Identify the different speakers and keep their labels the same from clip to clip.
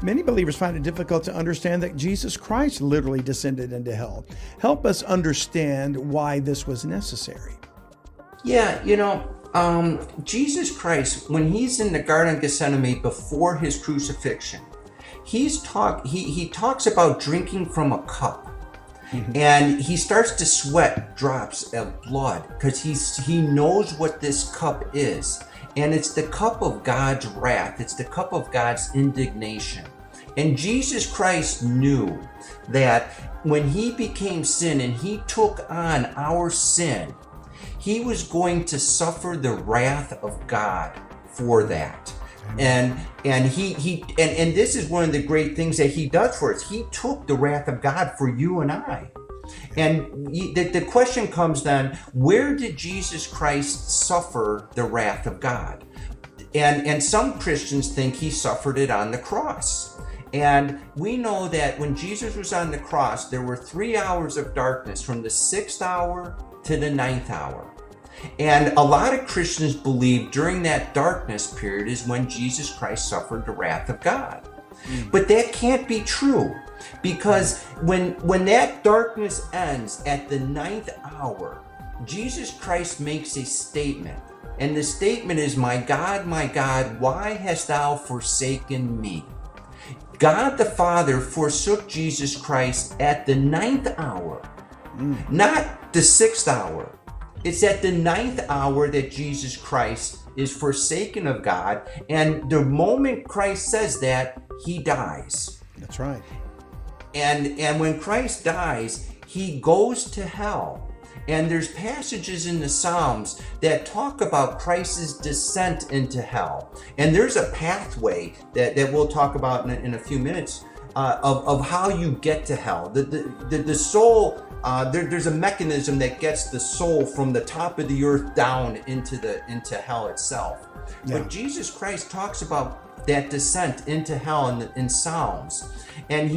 Speaker 1: Many believers find it difficult to understand that Jesus Christ literally descended into hell. Help us understand why this was necessary.
Speaker 2: Yeah, Jesus Christ, when he's in the Garden of Gethsemane before his crucifixion, he talks about drinking from a cup. And he starts to sweat drops of blood because he knows what this cup is. And it's the cup of God's wrath. It's the cup of God's indignation. And Jesus Christ knew that when he became sin and he took on our sin, he was going to suffer the wrath of God for that. And this is one of the great things that he does for us. He took the wrath of God for you and I. And the question comes then, where did Jesus Christ suffer the wrath of God? And some Christians think he suffered it on the cross. And we know that when Jesus was on the cross, there were 3 hours of darkness from the 6th hour to the 9th hour. And a lot of Christians believe during that darkness period is when Jesus Christ suffered the wrath of God. But that can't be true, because when that darkness ends at the 9th hour, Jesus Christ makes a statement. And the statement is, my God, why hast thou forsaken me? God the Father forsook Jesus Christ at the 9th hour, not the 6th hour. It's at the 9th hour that Jesus Christ is forsaken of God. And the moment Christ says that, he dies.
Speaker 1: That's right.
Speaker 2: And when Christ dies, he goes to hell. And there's passages in the Psalms that talk about Christ's descent into hell. And there's a pathway that we'll talk about in a few minutes of how you get to hell. The soul, there's a mechanism that gets the soul from the top of the earth down into hell itself. Yeah. But Jesus Christ talks about that descent into hell in Psalms. And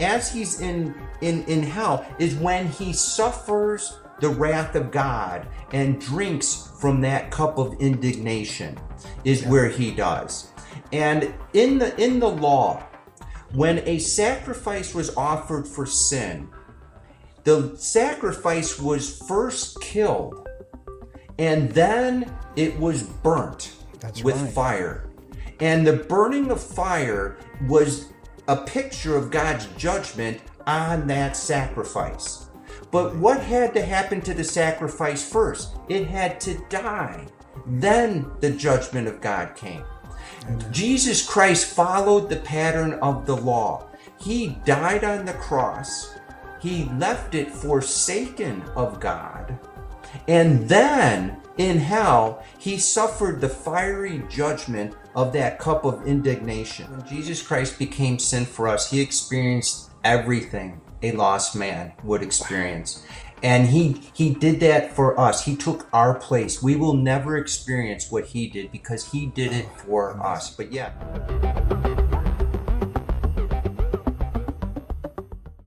Speaker 2: as he's in hell is when he suffers the wrath of God and drinks from that cup of indignation is where he does. And in the law, when a sacrifice was offered for sin, the sacrifice was first killed and then it was burnt with fire. And the burning of fire was a picture of God's judgment on that sacrifice. But what had to happen to the sacrifice first? It had to die. Then the judgment of God came. Amen. Jesus Christ followed the pattern of the law. He died on the cross. He left it forsaken of God. And then in hell, he suffered the fiery judgment of that cup of indignation. When Jesus Christ became sin for us, he experienced everything a lost man would experience. And he did that for us. He took our place. We will never experience what he did because he did it for us. But yeah.